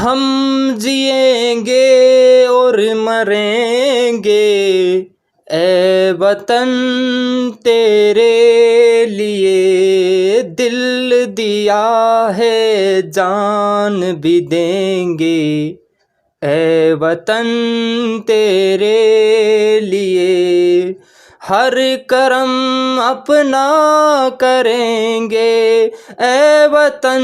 हम जिएंगे और मरेंगे ए वतन तेरे लिए, दिल दिया है जान भी देंगे ए वतन तेरे लिए। हर करम अपना करेंगे ए वतन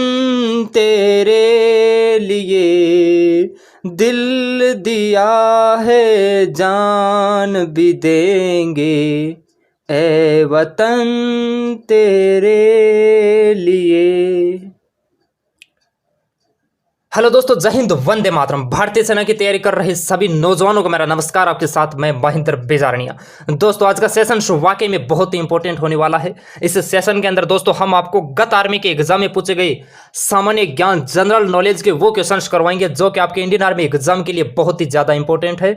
तेरे लिए, दिल दिया है जान भी देंगे ए वतन तेरे लिए। हेलो दोस्तों, जय हिंद, वंदे मातरम। भारतीय सेना की तैयारी कर रहे सभी नौजवानों को मेरा नमस्कार। आपके साथ मैं महेंद्र बेजारनिया। दोस्तों, आज का सेशन शो वाकई में बहुत ही इंपॉर्टेंट होने वाला है। इस सेशन के अंदर दोस्तों हम आपको गत आर्मी के एग्जाम में पूछे गए सामान्य ज्ञान, जनरल नॉलेज के वो क्वेश्चंस करवाएंगे जो कि आपके इंडियन आर्मी एग्जाम के लिए बहुत ही ज्यादा इंपॉर्टेंट है।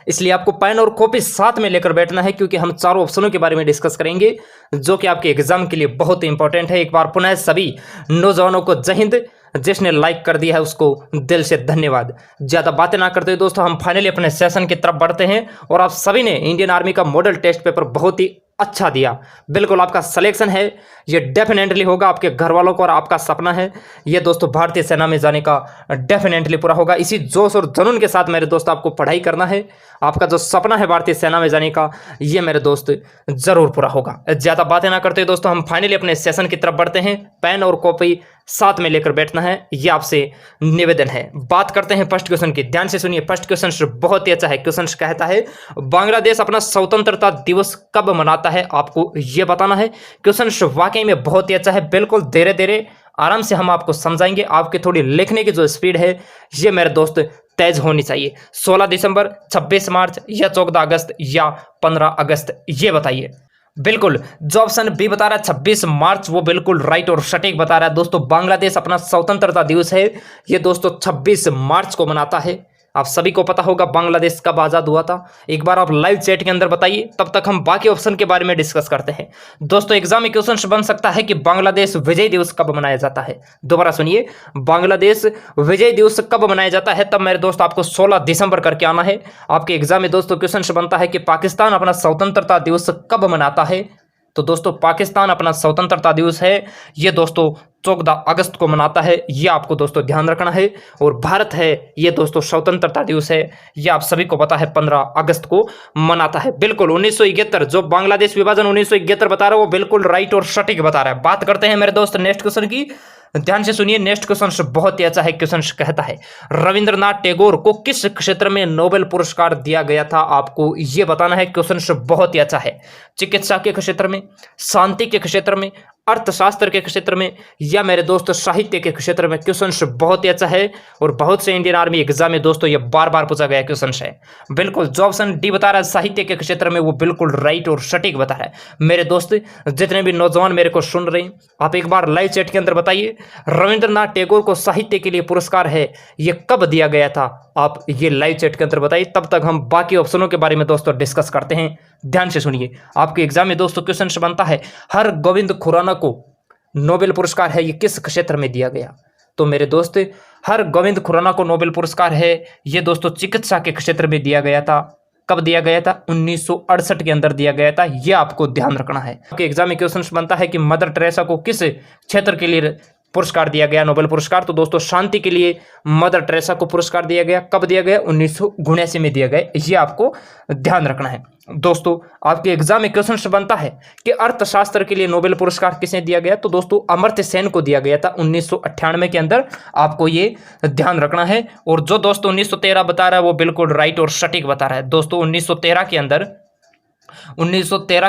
इसलिए आपको पेन और कॉपी साथ में लेकर बैठना है, क्योंकि हम चारों ऑप्शनों के बारे में डिस्कस करेंगे जो कि आपके एग्जाम के लिए बहुत ही इंपॉर्टेंट है। एक बार पुनः सभी नौजवानों को जय हिंद। जिसने लाइक कर दिया है उसको दिल से धन्यवाद। ज्यादा बातें ना करते हुए दोस्तों हम फाइनली अपने सेशन की तरफ बढ़ते हैं। और आप सभी ने इंडियन आर्मी का मॉडल टेस्ट पेपर बहुत ही अच्छा दिया। बिल्कुल आपका सिलेक्शन है, ये डेफिनेटली होगा। आपके घर वालों को और आपका सपना है ये दोस्तों भारतीय सेना में जाने का, डेफिनेटली पूरा होगा। इसी जोश और जुनून के साथ मेरे दोस्त आपको पढ़ाई करना है। आपका जो सपना है भारतीय सेना में जाने का, ये मेरे दोस्त जरूर पूरा होगा। ज्यादा बातें ना करते दोस्तों हम फाइनली अपने सेशन की तरफ बढ़ते हैं। पेन और कॉपी साथ में लेकर बैठना है, ये आपसे निवेदन है। बात करते हैं फर्स्ट क्वेश्चन की। ध्यान से सुनिए, फर्स्ट क्वेश्चन बहुत ही अच्छा है। क्वेश्चन कहता है बांग्लादेश अपना स्वतंत्रता दिवस कब मनाता है, आपको यह बताना है। क्वेश्चन वाकई में बहुत ही अच्छा है। बिल्कुल धीरे धीरे आराम से हम आपको समझाएंगे। आपकी थोड़ी लिखने की जो स्पीड है ये मेरे दोस्त तेज होनी चाहिए। 16 दिसंबर, 26 मार्च या 14 अगस्त या 15 अगस्त, ये बताइए। बिल्कुल जो ऑप्शन बी बता रहा है 26 मार्च, वो बिल्कुल राइट और सटीक बता रहा है। दोस्तों बांग्लादेश अपना स्वतंत्रता दिवस है ये दोस्तों 26 मार्च को मनाता है। आप सभी को पता होगा बांग्लादेश कब आजाद हुआ था। एक बार आप लाइव चैट के अंदर बताइए, तब तक हम बाकी ऑप्शन के बारे में डिस्कस करते हैं। दोस्तों एग्जाम में क्वेश्चन बन सकता है कि बांग्लादेश विजय दिवस कब मनाया जाता है। दोबारा सुनिए, बांग्लादेश विजय दिवस कब मनाया जाता है, तब मेरे दोस्त आपको 16 दिसंबर करके आना है। आपके एग्जाम में दोस्तों क्वेश्चन बनता है कि पाकिस्तान अपना स्वतंत्रता दिवस कब मनाता है। तो दोस्तों पाकिस्तान अपना स्वतंत्रता दिवस है ये दोस्तों 14 अगस्त को मनाता है, ये आपको दोस्तों ध्यान रखना है। और भारत है ये दोस्तों स्वतंत्रता दिवस है, ये आप सभी को पता है 15 अगस्त को मनाता है। बिल्कुल 1971 जो बांग्लादेश विभाजन 1971 बता रहा है वो बिल्कुल राइट और सटीक बता रहा है। बात करते हैं मेरे दोस्त नेक्स्ट क्वेश्चन की। ध्यान से सुनिए, नेक्स्ट क्वेश्चन बहुत ही अच्छा है। क्वेश्चन कहता है रविंद्रनाथ टैगोर को किस क्षेत्र में नोबेल पुरस्कार दिया गया था, आपको यह बताना है। क्वेश्चन बहुत ही अच्छा है। चिकित्सा के क्षेत्र में, शांति के क्षेत्र में, अर्थशास्त्र के क्षेत्र में या मेरे दोस्त साहित्य के क्षेत्र में। क्वेश्चन बहुत ही अच्छा है और बहुत से इंडियन आर्मी एग्जाम में दोस्तों ये बार बार पूछा गया क्वेश्चन है। बिल्कुल जो ऑप्शन डी बता रहा है साहित्य के क्षेत्र में, वो बिल्कुल राइट और सटीक बता रहा है। मेरे दोस्त जितने भी नौजवान मेरे को सुन रहे हैं, आप एक बार लाइव चैट के अंदर बताइए रविंद्रनाथ टैगोर को साहित्य के लिए पुरस्कार है ये कब दिया गया था। आप ये लाइव चैट के अंदर बताइए, तब तक हम बाकी ऑप्शनों के बारे में दोस्तों डिस्कस करते हैं। ध्यान से सुनिए, आपके एग्जाम में दोस्तों क्वेश्चन बनता है हर गोविंद खुराना को नोबेल पुरस्कार है ये किस क्षेत्र में दिया गया। तो मेरे दोस्त हर गोविंद खुराना को नोबेल पुरस्कार है ये दोस्तों चिकित्सा के क्षेत्र में दिया गया था। कब दिया गया था? 1968 के अंदर दिया गया था, ये आपको ध्यान रखना है। आपके एग्जाम में क्वेश्चन बनता है कि मदर टेरेसा को किस क्षेत्र के लिए पुरस्कार दिया गया, नोबेल पुरस्कार। तो दोस्तों शांति के लिए मदर टेरेसा को पुरस्कार दिया गया। कब दिया गया? 1979 में दिया गया, ये आपको ध्यान रखना है। दोस्तों आपके एग्जाम में क्वेश्चन बनता है कि अर्थशास्त्र के लिए नोबेल पुरस्कार किसने दिया गया। तो दोस्तों अमर्त्य सेन को दिया गया था 1998 के अंदर, आपको ये ध्यान रखना है। और जो दोस्तों 1913 बता रहा है वो बिल्कुल राइट और सटीक बता रहा है। दोस्तों 1913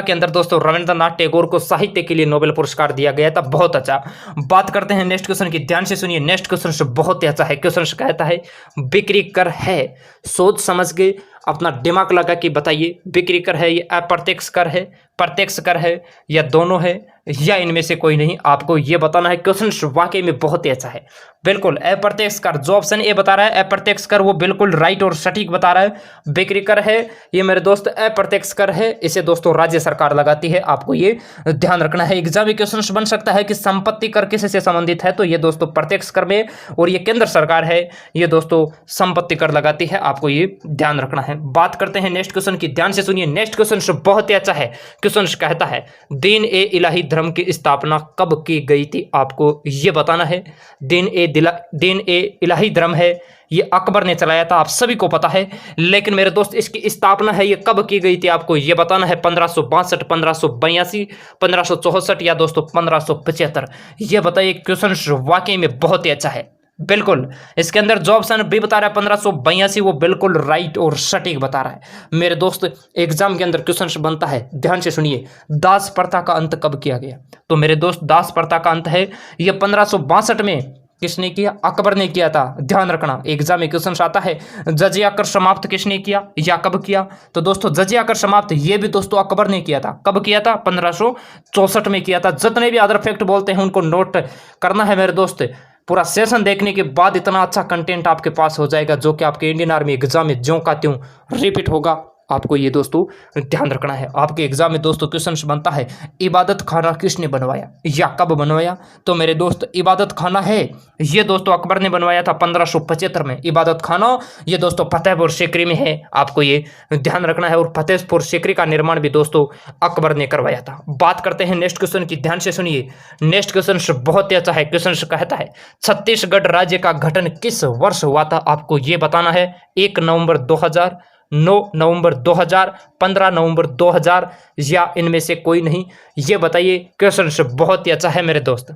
के अंदर दोस्तों रविंद्रनाथ टैगोर को साहित्य के लिए नोबेल पुरस्कार दिया गया था। बहुत अच्छा। बात करते हैं नेक्स्ट क्वेश्चन की। ध्यान से सुनिए, नेक्स्ट क्वेश्चन बहुत ही अच्छा है। क्वेश्चन कहता है बिक्री कर है, सोच समझ के अपना दिमाग लगा के बताइए। बिक्री कर है ये अप्रत्यक्ष कर है, प्रत्यक्ष कर है या दोनों है या इनमें से कोई नहीं, आपको ये बताना है। क्वेश्चन वाकई में बहुत ही अच्छा है। बिल्कुल अप्रत्यक्ष कर, जो ऑप्शन ए बता रहा है अप्रत्यक्ष कर, वो बिल्कुल राइट और सटीक बता रहा है। बिक्री कर है ये मेरे दोस्त अप्रत्यक्ष कर है, इसे दोस्तों राज्य सरकार लगाती है, आपको ये ध्यान रखना है। एग्जाम में क्वेश्चन बन सकता है कि संपत्ति कर किससे संबंधित है, तो ये दोस्तों प्रत्यक्ष कर में, और ये केंद्र सरकार है, ये दोस्तों संपत्ति कर लगाती है, आपको ये ध्यान रखना है। बात करते हैं नेक्स्ट क्वेश्चन की, ध्यान से सुनिए। नेक्स्ट क्वेश्चन बहुत ही अच्छा है। क्वेश्चन कहता है दीन ए इलाही धर्म की स्थापना कब की गई थी, आपको ये बताना है। दीन ए इलाही धर्म है, ये अकबर ने चलाया था, आप सभी को पता है, लेकिन मेरे दोस्त इसकी स्थापना है ये कब की गई थी, आपको ये बताना है। 1562, 1582, 1564 या दोस्तों 1575, ये बताइए। क्वेश्चन वाकई में बहुत ही अच्छा है। बिल्कुल इसके अंदर जो ऑप्शन बी बता रहा है 1582, वो बिल्कुल राइट और सटीक बता रहा है। मेरे दोस्त एग्जाम के अंदर क्वेश्चन बनता है, ध्यान से सुनिए, दास प्रथा का अंत कब किया गया, तो मेरे दोस्त दास प्रथा का अंत है ये 1562 में किसने किया, अकबर ने किया था। ध्यान रखना एग्जाम में क्वेश्चन आता है जजिया कर समाप्त किसने किया या कब किया, तो दोस्तों जजिया कर समाप्त ये भी दोस्तों अकबर ने किया था। कब किया था, 1564 में किया था। जितने भी अदर फैक्ट बोलते हैं उनको नोट करना है मेरे दोस्त। पूरा सेशन देखने के बाद इतना अच्छा कंटेंट आपके पास हो जाएगा जो कि आपके इंडियन आर्मी एग्जाम में ज्यों का त्यों रिपीट होगा, आपको ये दोस्तों ध्यान रखना है। आपके एग्जाम में दोस्तों क्वेश्चन बनता है इबादत खाना किसने बनवाया या कब बनवाया, तो मेरे दोस्त इबादत खाना है ये दोस्तों अकबर ने बनवाया था 1575 में। इबादत खाना ये दोस्तों फतेहपुर सीकरी में है, आपको ये ध्यान रखना है, और फतेहपुर सीकरी का निर्माण भी दोस्तों अकबर ने करवाया था। बात करते हैं नेक्स्ट क्वेश्चन की, ध्यान से सुनिए। नेक्स्ट क्वेश्चन बहुत ही अच्छा है। क्वेश्चन कहता है छत्तीसगढ़ राज्य का गठन किस वर्ष हुआ था, आपको ये बताना है। 1 नवंबर 2000, 9 नवंबर 2000, 15 नवंबर 2000 या इनमें से कोई नहीं, ये बताइए। क्वेश्चन बहुत ही अच्छा है मेरे दोस्त।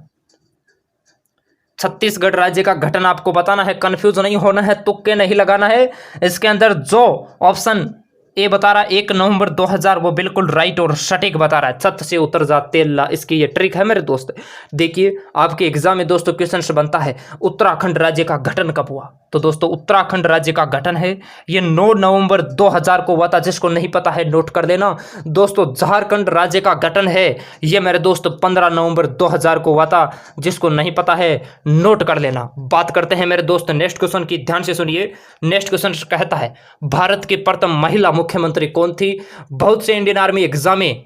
छत्तीसगढ़ राज्य का गठन आपको बताना है, कंफ्यूज नहीं होना है, तुक्के नहीं लगाना है। इसके अंदर जो ऑप्शन ए बता रहा है 1 नवंबर 2000, वो बिल्कुल राइट और सटीक बता रहा है। छत से उतर जा तेल ला, इसकी ये ट्रिक है मेरे दोस्त। देखिए आपके एग्जाम में दोस्तों क्वेश्चन बनता है उत्तराखंड राज्य का गठन कब हुआ, तो दोस्तों उत्तराखंड राज्य का गठन है ये 9 नवंबर 2000 को हुआ था। जिसको नहीं पता है नोट कर लेना दोस्तों। झारखंड राज्य का गठन है ये मेरे दोस्त 15 नवंबर 2000 को हुआ था, जिसको नहीं पता है नोट कर लेना। बात करते हैं मेरे दोस्त नेक्स्ट क्वेश्चन की, ध्यान से सुनिए। नेक्स्ट क्वेश्चन कहता है भारत की प्रथम महिला मुख्यमंत्री कौन थी। बहुत से इंडियन आर्मी एग्जाम में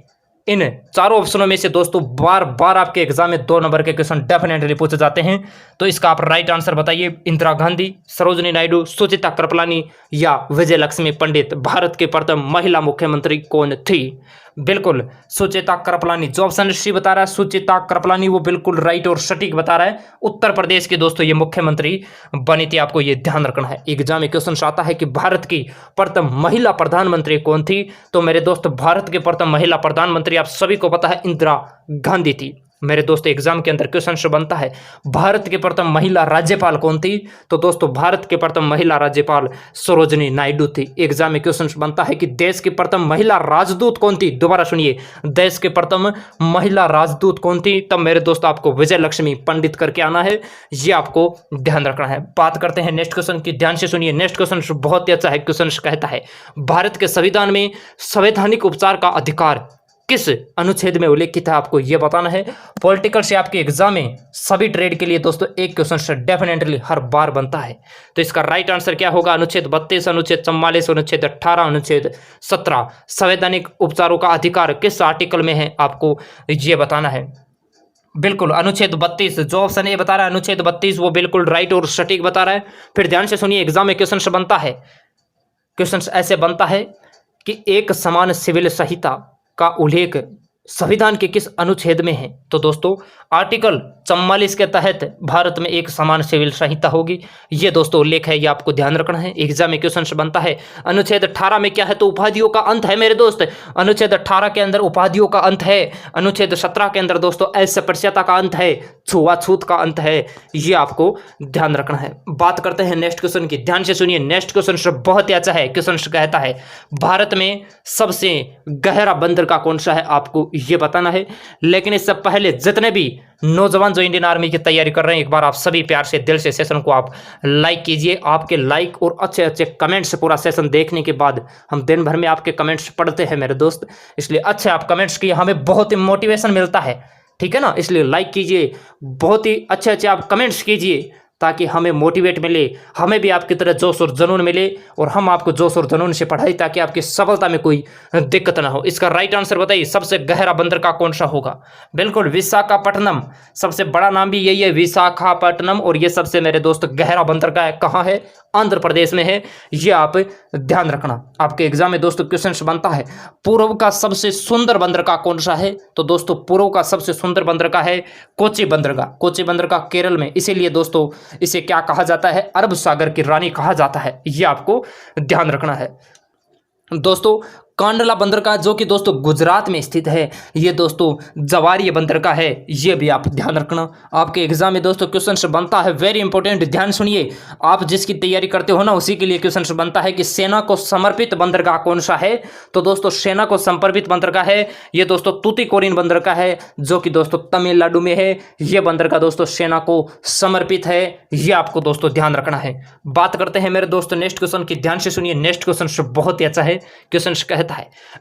इन चारों ऑप्शनों में से दोस्तों बार बार आपके एग्जाम में 2 नंबर के क्वेश्चन डेफिनेटली पूछे जाते हैं, तो इसका आप राइट आंसर बताइए। इंदिरा गांधी, सरोजिनी नायडू, सुचिता कृपलानी या विजय लक्ष्मी पंडित, भारत की प्रथम महिला मुख्यमंत्री कौन थी। बिल्कुल सुचिता कृपलानी, जो ऑप्शन सी बता रहा है सुचिता कृपलानी, वो बिल्कुल राइट और सटीक बता रहा है। उत्तर प्रदेश की दोस्तों ये मुख्यमंत्री बनी थी, आपको ये ध्यान रखना है। एग्जाम में क्वेश्चन आता है कि भारत की प्रथम महिला प्रधानमंत्री कौन थी, तो मेरे दोस्त भारत के प्रथम महिला प्रधानमंत्री आप सभी को पता है इंदिरा गांधी थी। मेरे दोस्त एग्जाम के अंदर क्वेश्चन बनता है भारत की प्रथम महिला राज्यपाल कौन थी, तो दोस्तों भारत के प्रथम महिला राज्यपाल सरोजिनी नायडू थी। एग्जाम में क्वेश्चन बनता है कि देश की प्रथम महिला राजदूत कौन थी, दोबारा सुनिए, देश के प्रथम महिला राजदूत कौन थी, तब मेरे दोस्त आपको विजय लक्ष्मी पंडित करके आना है, ये आपको ध्यान रखना है। बात करते हैं नेक्स्ट क्वेश्चन की, ध्यान से सुनिए। नेक्स्ट क्वेश्चन बहुत ही अच्छा है। क्वेश्चन कहता है भारत के संविधान में संवैधानिक उपचार का अधिकार किस अनुच्छेद में उल्लेखित है, आपको यह बताना है। पॉलिटिकल से आपके एग्जाम में सभी ट्रेड के लिए दोस्तों एक क्वेश्चन डेफिनेटली हर बार बनता है, तो इसका राइट आंसर क्या होगा। अनुच्छेद 32, अनुच्छेद 44, अनुच्छेद 18, अनुच्छेद 17। संवैधानिक उपचारों का अधिकार किस आर्टिकल में है, आपको यह बताना है। बिल्कुल अनुच्छेद 32, जो ऑप्शन ए बता रहा है अनुच्छेद 32, वो बिल्कुल राइट और सटीक बता रहा है। फिर ध्यान से सुनिए, एग्जाम में क्वेश्चन बनता है, क्वेश्चन ऐसे बनता है कि एक समान सिविल संहिता का उल्लेख संविधान के किस अनुच्छेद में है, तो दोस्तों आर्टिकल 44 के तहत भारत में एक समान सिविल संहिता होगी, ये दोस्तों उल्लेख है, ये आपको ध्यान रखना है। एग्जाम में क्वेश्चन बनता है अनुच्छेद 18 में क्या है, तो उपाधियों का अंत है मेरे दोस्त। अनुच्छेद 18 के अंदर उपाधियों का अंत है। अनुच्छेद 17 के अंदर दोस्तों अस्पृश्यता का अंत है, छुआछूत का अंत है, ये आपको ध्यान रखना है। बात करते हैं नेक्स्ट क्वेश्चन की, ध्यान से सुनिए। नेक्स्ट क्वेश्चन बहुत ही अच्छा है। क्वेश्चन कहता है भारत में सबसे गहरा बंदरगाह कौन सा है, आपको ये बताना है। लेकिन इससे पहले जितने भी नौजवान जो इंडियन आर्मी की तैयारी कर रहे हैं, एक बार आप सभी प्यार से दिल से सेशन को आप लाइक कीजिए। आपके लाइक और अच्छे अच्छे कमेंट्स से पूरा सेशन देखने के बाद हम दिन भर में आपके कमेंट्स पढ़ते हैं मेरे दोस्त, इसलिए अच्छे आप कमेंट्स किए, हमें बहुत ही मोटिवेशन मिलता है, ठीक है ना। इसलिए लाइक कीजिए, बहुत ही अच्छे अच्छे आप कमेंट्स कीजिए ताकि हमें मोटिवेट मिले, हमें भी आपकी तरह जोश और जुनून मिले और हम आपको जोश और जुनून से पढ़ाई ताकि आपकी सफलता में कोई दिक्कत ना हो। इसका राइट आंसर बताइए, सबसे गहरा बंदरगाह कौन सा होगा? बिल्कुल विशाखापट्टनम, सबसे बड़ा नाम भी यही है विशाखापट्टनम। और ये सबसे मेरे दोस्त गहरा बंदरगाह कहाँ है? आंध्र प्रदेश में है। ये आप ध्यान रखना, आपके एग्जाम में दोस्तों क्वेश्चन बनता है पूर्व का सबसे सुंदर बंदरगाह कौन सा है? तो दोस्तों पूर्व का सबसे सुंदर बंदरगाह है कोच्चि बंदरगाह। कोच्चि बंदरगाह केरल में, इसीलिए दोस्तों इसे क्या कहा जाता है? अरब सागर की रानी कहा जाता है। यह आपको ध्यान रखना है दोस्तों। कांडला बंदरगाह जो कि दोस्तों गुजरात में स्थित है, ये दोस्तों जवारी बंदरगाह है, ये भी आप ध्यान रखना। आपके एग्जाम में दोस्तों क्वेश्चन से बनता है, वेरी इंपॉर्टेंट, ध्यान सुनिए। आप जिसकी तैयारी करते हो ना उसी के लिए क्वेश्चन से बनता है कि सेना को समर्पित बंदरगाह कौन सा है? तो दोस्तों सेना को समर्पित बंदरगाह है ये दोस्तों तूतीकोरिन बंदरगाह है, जो कि दोस्तों तमिलनाडु में है। ये बंदरगाह दोस्तों सेना को समर्पित है, ये आपको दोस्तों ध्यान रखना है। बात करते हैं मेरे दोस्तों नेक्स्ट क्वेश्चन की, ध्यान से सुनिए। नेक्स्ट क्वेश्चन बहुत ही अच्छा है। क्वेश्चन है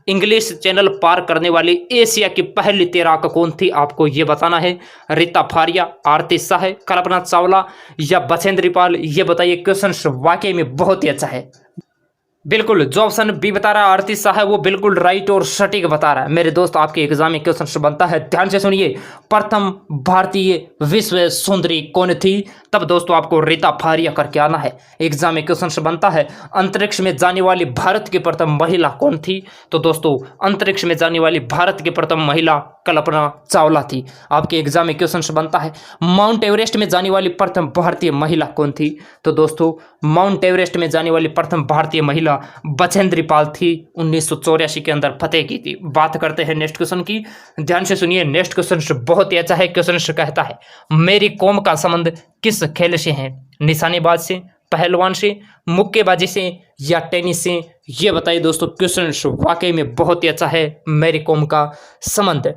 इंग्लिश चैनल पार करने वाली एशिया की पहली तैराक कौन थी? आपको यह बताना है। रीता फारिया, आरती शाह, कल्पना चावला या बछेंद्री पाल? ये बताइए। क्वेश्चन वाकई में बहुत ही अच्छा है। बिल्कुल जो ऑप्शन बी बता रहा है आरती शाह है वो बिल्कुल राइट और सटीक बता रहा है मेरे दोस्त। आपके एग्जाम में क्वेश्चन बनता है, ध्यान से सुनिए। प्रथम भारतीय विश्व सुंदरी कौन थी? तब दोस्तों आपको रीता फारिया करके आना है। एग्जाम में क्वेश्चन बनता है अंतरिक्ष में जाने वाली भारत की प्रथम महिला कौन थी? तो दोस्तों अंतरिक्ष में जाने वाली भारत की प्रथम महिला कल्पना चावला थी। आपके एग्जाम में क्वेश्चन बनता है माउंट एवरेस्ट में जाने वाली प्रथम भारतीय महिला कौन थी? तो दोस्तों माउंट एवरेस्ट में जाने वाली प्रथम भारतीय महिला बछेंद्री पाल थी, 1984 के अंदर फतेह की थी। बात करते हैं नेक्स्ट क्वेश्चन की, ध्यान से सुनिए। नेक्स्ट क्वेश्चन बहुत ही अच्छा है। क्वेश्चन कहता है मेरी कॉम का संबंध किस खेल से है? निशानेबाज से, पहलवान से, मुक्केबाजी से या टेनिस से? ये बताइए दोस्तों। क्वेश्चन वाकई में बहुत ही अच्छा है। मेरी कॉम का संबंध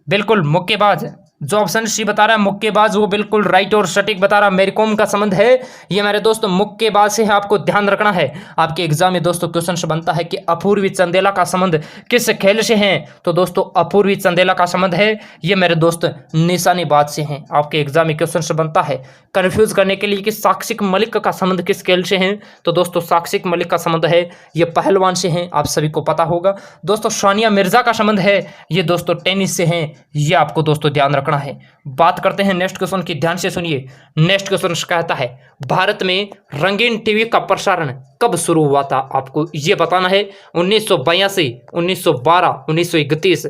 बिल्कुल मुक्केबाज, जो ऑप्शन सी बता रहा है मुक्केबाज वो बिल्कुल राइट और सटीक बता रहा है। मेरी कॉम का संबंध है ये मेरे दोस्त मुक्केबाज से है, आपको ध्यान रखना है। आपके एग्जाम में दोस्तों क्वेश्चन बनता है कि अपूर्वी चंदेला का संबंध किस खेल से है? तो दोस्तों अपूर्वी चंदेला का संबंध है ये मेरे दोस्त निशानेबाज से हैं। आपके एग्जाम में क्वेश्चन बनता है कंफ्यूज करने के लिए कि साक्षी मलिक का संबंध किस खेल से है? तो दोस्तों साक्षी मलिक का संबंध है ये पहलवान से है, आप सभी को पता होगा। दोस्तों सानिया मिर्जा का संबंध है ये दोस्तों टेनिस से है, ये आपको दोस्तों ध्यान रखना है। बात करते हैं नेक्स्ट क्वेश्चन की, ध्यान से सुनिए। नेक्स्ट क्वेश्चन कहता है भारत में रंगीन टीवी का प्रसारण कब शुरू हुआ था? आपको यह बताना है। 1982, 1912, 1931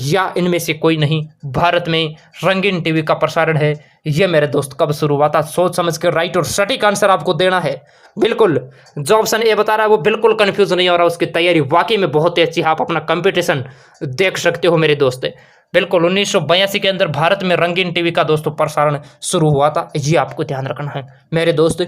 या इनमें से कोई नहीं। भारत में रंगीन टीवी का प्रसारण है ये मेरे दोस्त कब शुरू हुआ था? सोच समझ कर राइट और सटीक आंसर आपको देना है। बिल्कुल जो ऑप्शन ए बता रहा है वो बिल्कुल कंफ्यूज नहीं हो रहा, उसकी तैयारी वाकई में बहुत ही अच्छी है। आप अपना कंपटीशन देख सकते हो मेरे दोस्त। बिल्कुल 1982 के अंदर भारत में रंगीन टीवी का दोस्तों प्रसारण शुरू हुआ था, ये आपको ध्यान रखना है मेरे दोस्त।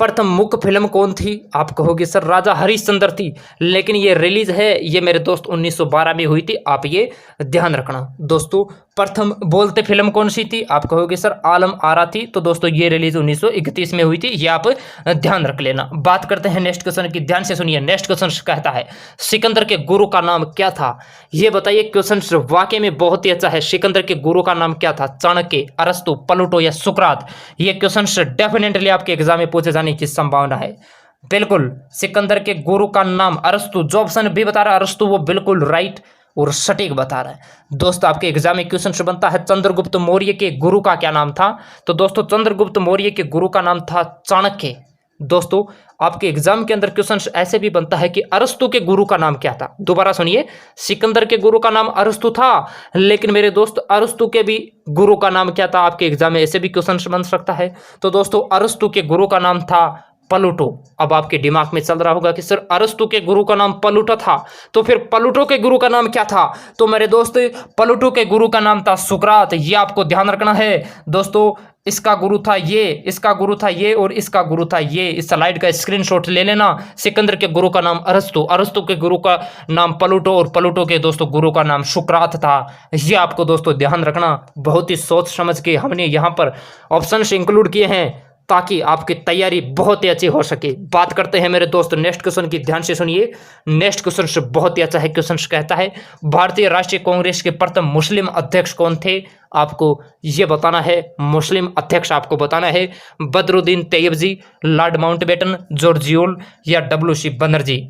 प्रथम मुख्य फिल्म कौन थी? आप कहोगे सर राजा हरिश्चंद्र थी, लेकिन ये रिलीज है ये मेरे दोस्त 1912 में हुई थी, आप ये ध्यान रखना दोस्तों। प्रथम बोलते फिल्म कौन सी थी? आप कहोगे सर आलम आरा थी, तो दोस्तों ये रिलीज 1931 में हुई थी, ये आप ध्यान रख लेना। बात करते हैं नेक्स्ट क्वेश्चन की, ध्यान से सुनिए। नेक्स्ट क्वेश्चन कहता है सिकंदर के गुरु का नाम क्या था? ये बताइए। क्वेश्चन वाकई में बहुत ही अच्छा है। सिकंदर के गुरु का नाम क्या था? चाणक्य, अरस्तु, प्लूटो या सुकरात? ये क्वेश्चन डेफिनेटली आपके एग्जाम में पूछे जाने की संभावना है। बिल्कुल सिकंदर के गुरु का नाम अरस्तु, जो ऑप्शन भी बता रहा है अरस्तु वो बिल्कुल राइट और सटीक बता रहा है दोस्त। आपके एग्जाम में क्वेश्चन बनता है चंद्रगुप्त मौर्य के गुरु का क्या नाम था? तो दोस्तों चंद्रगुप्त मौर्य के गुरु का नाम था चाणक्य। दोस्तों आपके एग्जाम के अंदर क्वेश्चन ऐसे भी बनता है कि अरस्तु के गुरु का नाम क्या था? दोबारा सुनिए, सिकंदर के गुरु का नाम अरस्तु था, लेकिन मेरे दोस्त अरस्तु के भी गुरु का नाम क्या था? आपके एग्जाम में ऐसे भी क्वेश्चन बन सकता है। तो दोस्तों अरस्तु के गुरु का नाम था प्लूटो। अब आपके दिमाग में चल रहा होगा कि सर अरस्तु के गुरु का नाम प्लूटो था, तो फिर प्लूटो के गुरु का नाम क्या था? तो मेरे दोस्त प्लूटो के गुरु का नाम था सुकरात, ये आपको ध्यान रखना है दोस्तों। इसका गुरु था ये, इसका गुरु था ये और इसका गुरु था ये। इस स्लाइड का स्क्रीनशॉट ले लेना। सिकंदर के गुरु का नाम अरस्तु, अरस्तु के गुरु का नाम प्लूटो और प्लूटो के दोस्तों गुरु का नाम सुकरात था। ये आपको दोस्तों ध्यान रखना। बहुत ही सोच समझ के हमने यहाँ पर ऑप्शंस इंक्लूड किए हैं ताकि आपकी तैयारी बहुत ही अच्छी हो सके। बात करते हैं मेरे दोस्त नेक्स्ट क्वेश्चन की, ध्यान से सुनिए। नेक्स्ट क्वेश्चन से बहुत ही अच्छा है। क्वेश्चन कहता है भारतीय राष्ट्रीय कांग्रेस के प्रथम मुस्लिम अध्यक्ष कौन थे? आपको ये बताना है, मुस्लिम अध्यक्ष आपको बताना है। Badruddin Tyabji, Lord Mountbatten, George Yule या डब्ल्यू.सी. बनर्जी।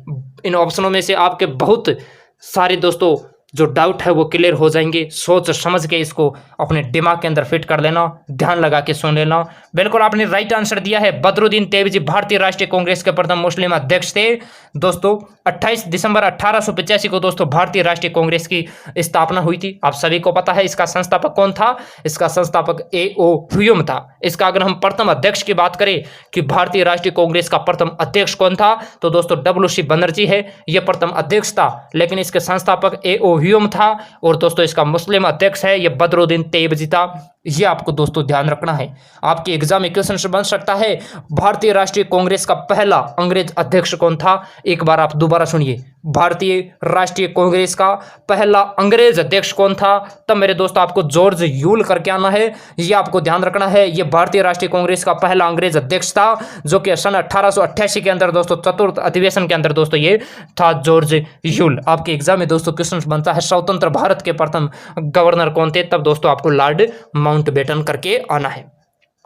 इन ऑप्शनों में से आपके बहुत सारे दोस्तों जो डाउट है वो क्लियर हो जाएंगे। सोच समझ के इसको अपने दिमाग के अंदर फिट कर लेना, ध्यान लगा के सुन लेना। बिल्कुल आपने राइट आंसर दिया है। बदरुद्दीन तैयबजी भारतीय राष्ट्रीय कांग्रेस के प्रथम मुस्लिम अध्यक्ष थे। दोस्तों 28 दिसंबर 1885 को दोस्तों भारतीय राष्ट्रीय कांग्रेस की स्थापना हुई थी। आप सभी को पता है। इसका संस्थापक कौन था? इसका संस्थापक A.O. ह्यूम था। इसका अगर हम प्रथम अध्यक्ष की बात करें कि भारतीय राष्ट्रीय कांग्रेस का प्रथम अध्यक्ष कौन था, तो दोस्तों डब्ल्यू.सी. बनर्जी है, यह प्रथम अध्यक्ष था। लेकिन इसके संस्थापक A.O. ह्यूम था और दोस्तों इसका मुस्लिम अध्यक्ष है ये बदरुद्दीन तैयबजी था। ये आपको दोस्तों ध्यान रखना है। आपके एग्जाम में क्वेश्चन बन सकता है भारतीय राष्ट्रीय कांग्रेस का पहला अंग्रेज अध्यक्ष कौन था? एक बार आप दोबारा सुनिए, भारतीय राष्ट्रीय कांग्रेस का पहला अंग्रेज अध्यक्ष कौन था? तब मेरे दोस्त आपको जॉर्ज यूल करके आना है। ये आपको ध्यान रखना है। ये भारतीय राष्ट्रीय कांग्रेस का पहला अंग्रेज अध्यक्ष था जो कि सन 1888 के अंदर दोस्तों चतुर्थ अधिवेशन के अंदर दोस्तों ये था जॉर्ज यूल। आपके एग्जाम में दोस्तों क्वेश्चन बनता है स्वतंत्र भारत के प्रथम गवर्नर कौन थे? तब दोस्तों आपको लॉर्ड माउंटबेटन करके आना है।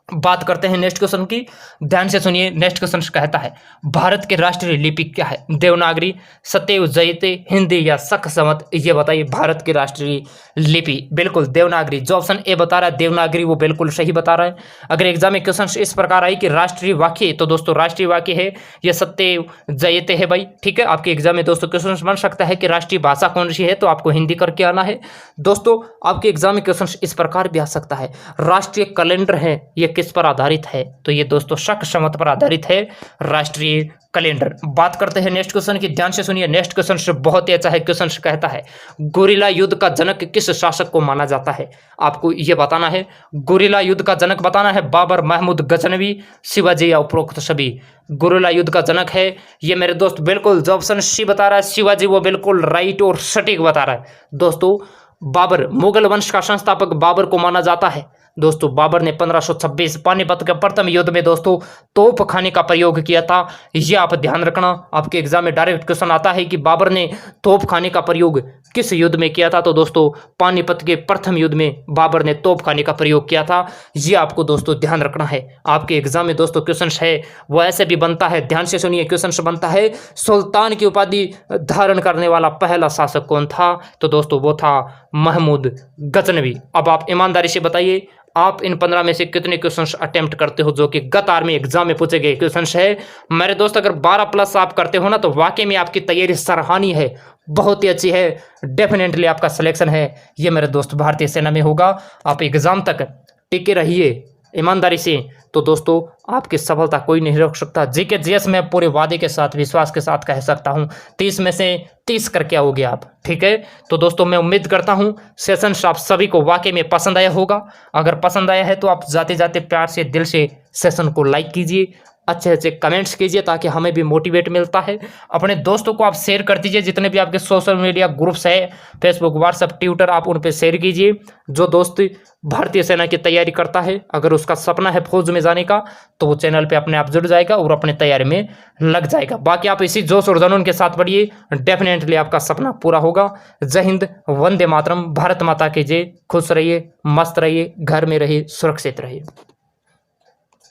बात करते हैं नेक्स्ट क्वेश्चन की, ध्यान से सुनिए। नेक्स्ट क्वेश्चन कहता है भारत की राष्ट्रीय लिपि क्या है? देवनागरी, सत्यव जयते, हिंदी या संस्कृत? ये बताइए भारत की राष्ट्रीय लिपि। बिल्कुल देवनागरी। जो ऑप्शन ए बता रहा है देवनागरी वो बिल्कुल सही बता रहा है। अगर एग्जाम में क्वेश्चन इस प्रकार आई कि राष्ट्रीय वाक्य, तो दोस्तों राष्ट्रीय वाक्य है ये सत्यव जयते है भाई, ठीक है। आपके एग्जाम में दोस्तों क्वेश्चन बन सकता है कि राष्ट्रीय भाषा कौन सी है, तो आपको हिंदी करके आना है। दोस्तों आपके एग्जाम में क्वेश्चन इस प्रकार भी आ सकता है राष्ट्रीय कैलेंडर है ये किस पर आधारित है? तो ये दोस्तों शक समत पर आधारित है राष्ट्रीय कैलेंडर। बात करते हैं नेक्स्ट क्वेश्चन की, ध्यान से सुनिए। नेक्स्ट क्वेश्चन से बहुत ही अच्छा है। क्वेश्चन कहता है गुरिल्ला युद्ध का जनक किस शासक को माना जाता है? आपको ये बताना है। गुरिल्ला युद्ध का जनक बताना है बाबर, महमूद गजनवी, शिवाजी या उपरोक्त सभी। गुरिल्ला युद्ध का जनक है ये मेरे दोस्त बिल्कुल जो ऑप्शन सी बता रहा है शिवाजी वो बिल्कुल राइट और सटीक बता रहा है। दोस्तों बाबर, मुगल वंश का संस्थापक बाबर को माना जाता है। दोस्तों बाबर ने 1526 पानीपत के प्रथम युद्ध में दोस्तों तोप खाने का प्रयोग किया था। ये आप ध्यान रखना। आपके एग्जाम में डायरेक्ट क्वेश्चन आता है कि बाबर ने तोप खाने का प्रयोग किस युद्ध में किया था? तो दोस्तों पानीपत के प्रथम युद्ध में बाबर ने तोप खाने का प्रयोग किया था। ये आपको दोस्तों ध्यान रखना है। आपके एग्जाम में दोस्तों क्वेश्चन है वो ऐसे भी बनता है, ध्यान से सुनिए। क्वेश्चन बनता है सुल्तान की उपाधि धारण करने वाला पहला शासक कौन था? तो दोस्तों वो था महमूद गजनवी। अब आप ईमानदारी से बताइए आप इन 15 में से कितने क्वेश्चंस अटेम्प्ट करते हो जो कि गत आर्मी एग्जाम में पूछे गए क्वेश्चंस है? मेरे दोस्त अगर 12 प्लस आप करते हो ना तो वाकई में आपकी तैयारी सराहनीय है, बहुत ही अच्छी है। डेफिनेटली आपका सिलेक्शन है ये मेरे दोस्त भारतीय सेना में होगा। आप एग्जाम तक टिके रहिए ईमानदारी से, तो दोस्तों आपकी सफलता कोई नहीं रोक सकता। जीके जीएस में पूरे वादे के साथ विश्वास के साथ कह सकता हूं 30 में से 30 करके आओगे आप, ठीक है। तो दोस्तों मैं उम्मीद करता हूं सेशन आप सभी को वाकई में पसंद आया होगा। अगर पसंद आया है तो आप जाते जाते प्यार से दिल से सेशन को लाइक कीजिए, अच्छे अच्छे कमेंट्स कीजिए ताकि हमें भी मोटिवेट मिलता है। अपने दोस्तों को आप शेयर कर दीजिए, जितने भी आपके सोशल मीडिया ग्रुप्स है फेसबुक, व्हाट्सएप, ट्विटर, आप उन पर शेयर कीजिए। जो दोस्त भारतीय सेना की तैयारी करता है अगर उसका सपना है फौज में जाने का तो वो चैनल पे अपने आप जुड़ जाएगा और अपने तैयारी में लग जाएगा। बाकी आप इसी जोश और जुनून के साथ पढ़िए, डेफिनेटली आपका सपना पूरा होगा। जय हिंद, वंदे मातरम, भारत माता की जय। खुश रहिए, मस्त रहिए, घर में रहिए, सुरक्षित रहिए।